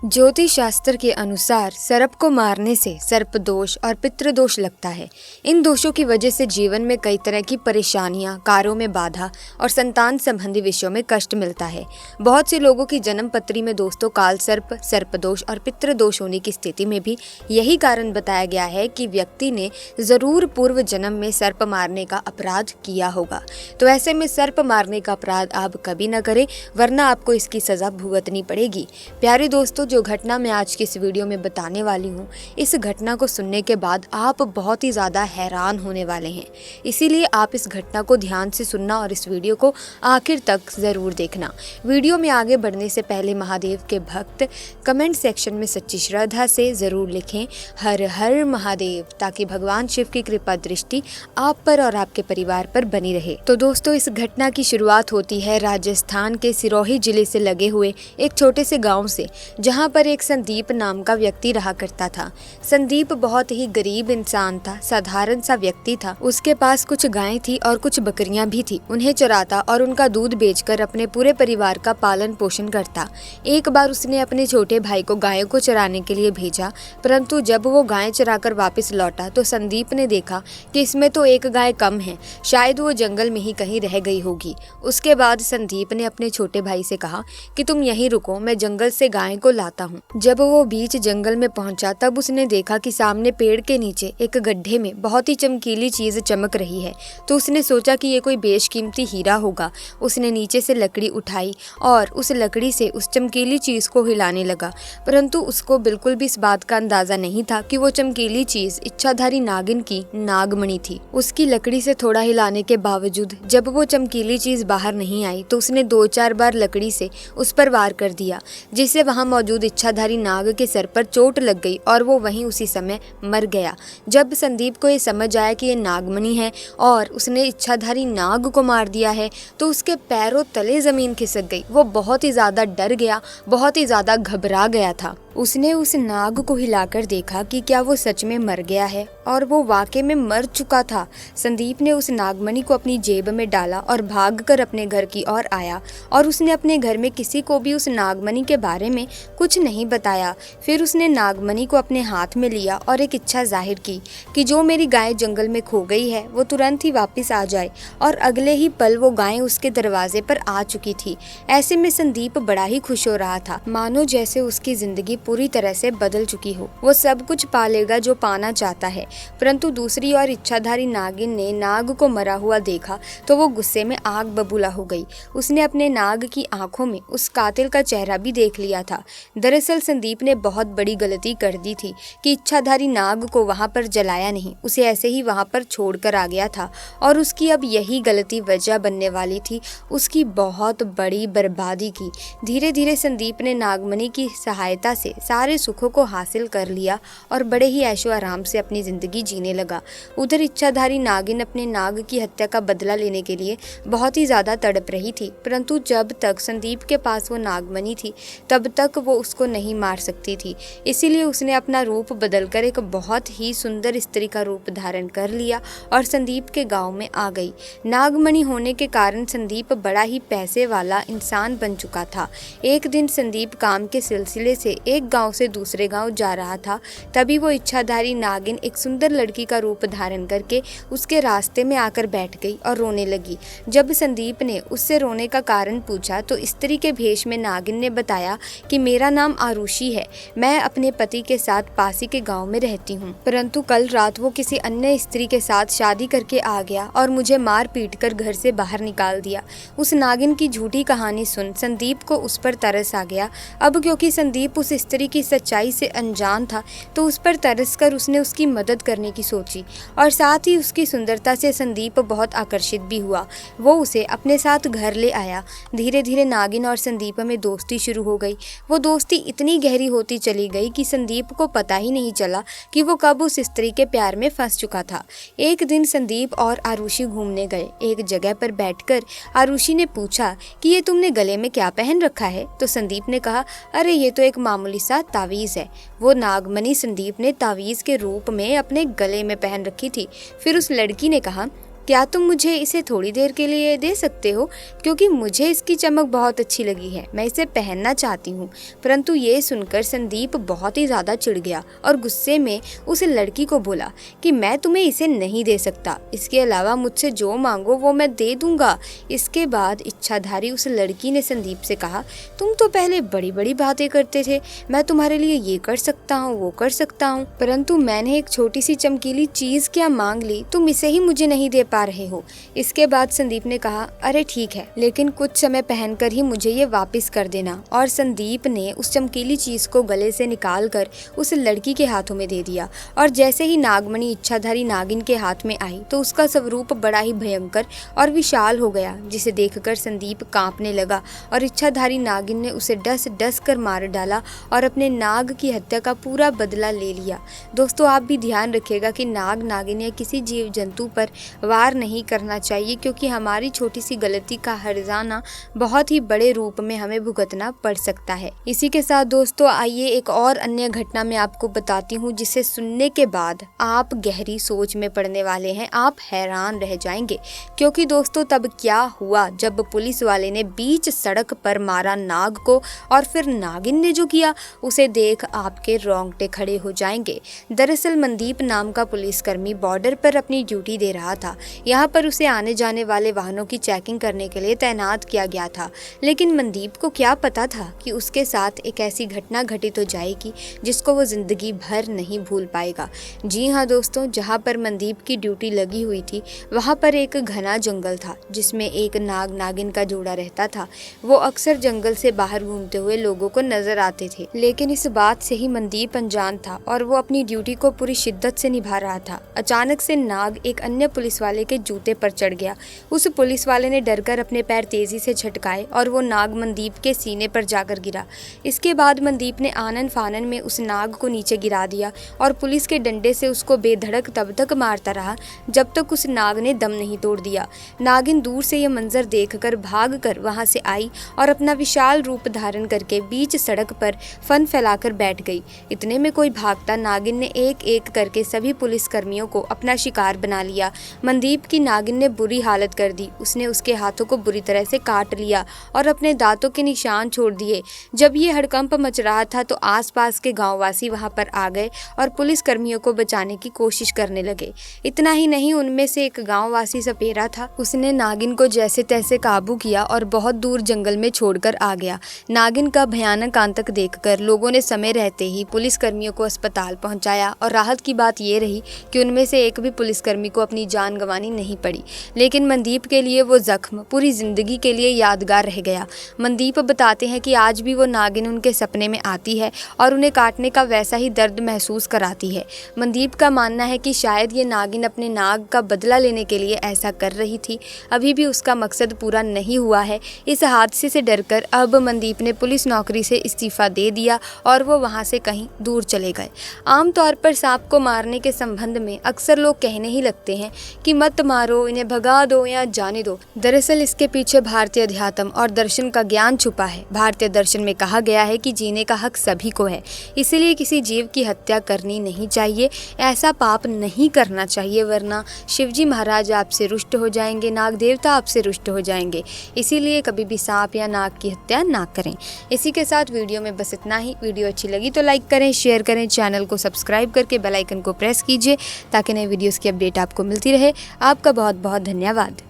ज्योतिष शास्त्र के अनुसार सर्प को मारने से सर्प दोष और पितृदोष लगता है। इन दोषों की वजह से जीवन में कई तरह की परेशानियां, कार्यों में बाधा और संतान संबंधी विषयों में कष्ट मिलता है। बहुत से लोगों की जन्म पत्री में दोस्तों काल सर्प, सर्पदोष और पितृदोष होने की स्थिति में भी यही कारण बताया गया है कि व्यक्ति ने जरूर पूर्व जन्म में सर्प मारने का अपराध किया होगा। तो ऐसे में सर्प मारने का अपराध आप कभी न करें, वरना आपको इसकी सजा भुगतनी पड़ेगी। प्यारे दोस्तों, जो घटना मैं आज की इस वीडियो में बताने वाली हूँ, इस घटना को सुनने के बाद आप बहुत ही ज़्यादा हैरान होने वाले हैं। इसीलिए आप इस घटना को ध्यान से सुनना और इस वीडियो को आखिर तक ज़रूर देखना। वीडियो में आगे बढ़ने से पहले महादेव के भक्त कमेंट सेक्शन में सच्ची श्रद्धा से ज़रूर लिखें हर हर महादेव, ताकि भगवान शिव की कृपा दृष्टि आप पर और आपके परिवार पर बनी रहे। तो दोस्तों, इस घटना की शुरुआत होती है राजस्थान के सिरोही जिले से लगे हुए एक छोटे से गाँव से, जहाँ पर एक संदीप नाम का व्यक्ति रहा करता था। संदीप बहुत ही गरीब इंसान था, साधारण सा व्यक्ति था। उसके पास कुछ गायें थी और कुछ बकरियां भी थी। उन्हें चराता और उनका दूध बेचकर अपने पूरे परिवार का पालन पोषण करता। एक बार उसने अपने छोटे भाई को गायों को चराने के लिए भेजा, परंतु जब वो गायें चराकर वापस लौटा तो संदीप ने देखा कि इसमें तो एक गाय कम है, शायद वो जंगल में ही कहीं रह गई होगी। उसके बाद संदीप ने अपने छोटे भाई से कहा कि तुम यहीं रुको, मैं जंगल से गाय को लाता हूँ। जब वो बीच जंगल में पहुंचा तब उसने देखा कि सामने पेड़ के नीचे एक गड्ढे में बहुत ही चमकीली चीज चमक रही है। तो उसने सोचा कि ये कोई बेशकीमती हीरा होगा। उसने नीचे से लकड़ी उठाई और उस लकड़ी से उस चमकीली चीज को हिलाने लगा, परंतु उसको बिल्कुल भी इस बात का अंदाजा नहीं था कि वो चमकीली चीज इच्छाधारी नागिन की नागमणि थी। उसकी लकड़ी से थोड़ा हिलाने के बावजूद जब वो चमकीली चीज बाहर नहीं आई तो उसने 2-4 बार लकड़ी से उस पर वार कर दिया, जिससे वहां मौजूद इच्छाधारी नाग के सर पर चोट लग गई और वो वहीं उसी समय मर गया। जब संदीप को ये समझ आया कि ये नागमणि है और उसने इच्छाधारी नाग को मार दिया है, तो उसके पैरों तले जमीन खिसक गई। वो बहुत ही ज्यादा डर गया, बहुत ही ज्यादा घबरा गया था। उसने उस नाग को हिलाकर देखा कि क्या वो सच में मर गया है, और वो वाकई में मर चुका था। संदीप ने उस नागमणि को अपनी जेब में डाला और भागकर अपने घर की ओर आया, और उसने अपने घर में किसी को भी उस नागमणि के बारे में कुछ नहीं बताया। फिर उसने नागमणि को अपने हाथ में लिया और एक इच्छा जाहिर की कि जो मेरी गाय जंगल में खो गई है वो तुरंत ही वापस आ जाए, और अगले ही पल वो गाय उसके दरवाजे पर आ चुकी थी। ऐसे में संदीप बड़ा ही खुश हो रहा था, मानो जैसे उसकी जिंदगी पूरी तरह से बदल चुकी हो। वो सब कुछ पा लेगा जो पाना चाहता है। परंतु दूसरी ओर इच्छाधारी नागिन ने नाग को मरा हुआ देखा तो वो गुस्से में आग बबूला हो गई। उसने अपने नाग की आंखों में उस कातिल का चेहरा भी देख लिया था। दरअसल संदीप ने बहुत बड़ी गलती कर दी थी कि इच्छाधारी नाग को वहां पर जलाया नहीं, उसे ऐसे ही वहां पर छोड़कर आ गया था, और उसकी अब यही गलती वजह बनने वाली थी उसकी बहुत बड़ी बर्बादी की। धीरे धीरे संदीप ने नागमणि की सहायता से सारे सुखों को हासिल कर लिया और बड़े ही ऐशो आराम से अपनी जिंदगी जीने लगा। उधर इच्छाधारी नागिन अपने नाग की हत्या का बदला लेने के लिए बहुत ही ज्यादा तड़प रही थी, परंतु जब तक संदीप के पास वो नागमणि थी तब तक वो उसको नहीं मार सकती थी। इसीलिए उसने अपना रूप बदलकर एक बहुत ही सुंदर स्त्री का रूप धारण कर लिया और संदीप के गांव में आ गई। नागमणि होने के कारण संदीप बड़ा ही पैसे वाला इंसान बन चुका था। एक दिन संदीप काम के सिलसिले से एक गांव से दूसरे गांव जा रहा था, तभी वो इच्छाधारी नागिन एक सुंदर लड़की का रूप धारण करके उसके रास्ते में आकर बैठ गई और रोने लगी। जब संदीप ने उससे रोने का कारण पूछा तो स्त्री के भेष में नागिन ने बताया कि मेरा नाम आरुषि है, मैं अपने पति के साथ पासी के गांव में रहती हूँ, परंतु कल रात वो किसी अन्य स्त्री के साथ शादी करके आ गया और मुझे मार पीट कर घर से बाहर निकाल दिया। उस नागिन की झूठी कहानी सुन संदीप को उस पर तरस आ गया। अब क्योंकि संदीप उस स्त्री की सच्चाई से अनजान था तो उस पर तरस कर उसने उसकी मदद करने की सोची, और साथ ही उसकी सुंदरता से संदीप बहुत आकर्षित भी हुआ। वो उसे अपने साथ घर ले आया। धीरे धीरे नागिन और संदीप में दोस्ती शुरू हो गई। वो दोस्ती इतनी गहरी होती चली गई कि संदीप को पता ही नहीं चला कि वो कब उस स्त्री के प्यार में फंस चुका था। एक दिन संदीप और आरुषि घूमने गए। एक जगह पर बैठकर आरुषि ने पूछा कि ये तुमने गले में क्या पहन रखा है? तो संदीप ने कहा, अरे ये तो एक मामूली सा तावीज़ है। वो नागमणि संदीप ने तावीज़ के रूप में अपने गले में पहन रखी थी। फिर उस लड़की ने कहा क्या तुम मुझे इसे थोड़ी देर के लिए दे सकते हो, क्योंकि मुझे इसकी चमक बहुत अच्छी लगी है, मैं इसे पहनना चाहती हूँ। परंतु ये सुनकर संदीप बहुत ही ज़्यादा चिढ़ गया और गुस्से में उस लड़की को बोला कि मैं तुम्हें इसे नहीं दे सकता, इसके अलावा मुझसे जो मांगो वो मैं दे दूंगा। इसके बाद इच्छाधारी उस लड़की ने संदीप से कहा, तुम तो पहले बड़ी बड़ी बातें करते थे, मैं तुम्हारे लिए ये कर सकता हूँ वो कर सकता हूँ, परंतु मैंने एक छोटी सी चमकीली चीज क्या मांग ली, तुम इसे ही मुझे नहीं दे पा रहे हो। इसके बाद संदीप ने कहा, अरे ठीक है, लेकिन कुछ समय पहनकर ही मुझे ये वापस कर देना। और संदीप ने उस चमकीली चीज को गले से निकाल कर उस लड़की के हाथों में दे दिया। और जैसे ही नागमणि इच्छाधारी नागिन के हाथ में आई तो उसका स्वरूप बड़ा ही भयंकर और विशाल हो गया, जिसे देखकर संदीप कांपने लगा और इच्छाधारी नागिन ने उसे डस डस कर मार डाला और अपने नाग की हत्या का पूरा बदला ले लिया। दोस्तों, आप भी ध्यान रखिएगा कि नाग नागिन या किसी जीव जंतु पर वार नहीं करना चाहिए, क्योंकि हमारी छोटी सी गलती का हर्जाना बहुत ही बड़े रूप में हमें भुगतना पड़ सकता है। इसी के साथ दोस्तों, आइए एक और अन्य घटना मैं आपको बताती हूँ, जिसे सुनने के बाद आप गहरी सोच में पड़ने वाले हैं, आप हैरान रह जाएंगे। क्योंकि दोस्तों, तब क्या हुआ जब पुलिस वाले ने बीच सड़क पर मारा नाग को और फिर नागिन ने जो किया उसे देख आपके रोंगटे खड़े हो जाएंगे। दरअसल मनदीप नाम का पुलिसकर्मी बॉर्डर पर अपनी ड्यूटी दे रहा था। यहाँ पर उसे आने जाने वाले वाहनों की चेकिंग करने के लिए तैनात किया गया था। लेकिन मनदीप को क्या पता था कि उसके साथ एक ऐसी घटना घटित हो जाएगी जिसको वो जिंदगी भर नहीं भूल पाएगा। जी हाँ दोस्तों, जहाँ पर मनदीप की ड्यूटी लगी हुई थी वहाँ पर एक घना जंगल था, जिसमें एक नाग नागिन का जोड़ा रहता था। वो अक्सर जंगल से बाहर घूमते हुए लोगों को नजर आते थे, लेकिन इस बात से ही मनदीप अनजान था और वो अपनी ड्यूटी को पूरी शिद्दत से निभा रहा था। अचानक से नाग एक अन्य पुलिस वाले के जूते पर चढ़ गया। उस पुलिस वाले ने डरकर अपने पैर तेजी से झटकाए और वो नाग मनदीप के सीने पर जाकर गिरा। इसके बाद मनदीप ने आनन फानन में उस नाग को नीचे गिरा दिया और पुलिस के डंडे से उसको बेधड़क तब तक मारता रहा जब तक उस नाग ने दम नहीं तोड़ दिया। नागिन दूर से यह मंजर देखकर भागकर वहां से आई और अपना विशाल रूप धारण करके बीच सड़क पर फन फैलाकर बैठ गई। इतने में कोई भागता नागिन ने एक एक करके सभी पुलिसकर्मियों को अपना शिकार बना लिया। मनदीप की नागिन ने बुरी हालत कर दी। उसने उसके हाथों को बुरी तरह से काट लिया और अपने दांतों के निशान छोड़ दिए। जब ये हड़कंप मच रहा था तो आसपास के गांववासी वहां पर आ गए और पुलिसकर्मियों को बचाने की कोशिश करने लगे। इतना ही नहीं, उनमें से एक गांववासी सपेरा था, उसने नागिन को जैसे तैसे काबू किया और बहुत दूर जंगल में छोड़कर आ गया। नागिन का भयानक आतंक देखकर लोगों ने समय रहते ही पुलिसकर्मियों को अस्पताल पहुंचाया और राहत की बात ये रही कि उनमें से एक भी पुलिसकर्मी को अपनी जान गंवानी नहीं पड़ी। लेकिन मनदीप के लिए वो जख्म पूरी जिंदगी के लिए यादगार रह गया। मनदीप बताते हैं कि आज भी वो नागिन उनके सपने में आती है और उन्हें काटने का वैसा ही दर्द महसूस कराती है। मनदीप का मानना है कि शायद ये नागिन अपने नाग का बदला लेने के लिए ऐसा कर रही थी। अभी भी उसका मकसद पूरा नहीं हुआ है। इस हादसे से डरकर अब मनदीप ने पुलिस नौकरी से इस्तीफा दे दिया और वो वहाँ से कहीं दूर चले गए। आमतौर पर सांप को मारने के संबंध में अक्सर लोग कहने ही लगते हैं कि मत मारो, इन्हें भगा दो या जाने दो। दरअसल इसके पीछे भारतीय अध्यात्म और दर्शन का ज्ञान छुपा है। भारतीय दर्शन में कहा गया है कि जीने का हक सभी को है, इसलिए किसी जीव की हत्या करनी नहीं चाहिए। ऐसा पाप नहीं करना चाहिए, वरना शिवजी महाराज आपसे रुष्ट हो जाएंगे, नाग देवता आपसे रुष्ट हो जाएंगे। इसीलिए कभी भी सांप या नाग की हत्या ना करें। इसी के साथ वीडियो में बस इतना ही। वीडियो अच्छी लगी तो लाइक करें, शेयर करें, चैनल को सब्सक्राइब करके बेल आइकन को प्रेस कीजिए ताकि नए वीडियोस की अपडेट आपको मिलती रहे। आपका बहुत बहुत धन्यवाद।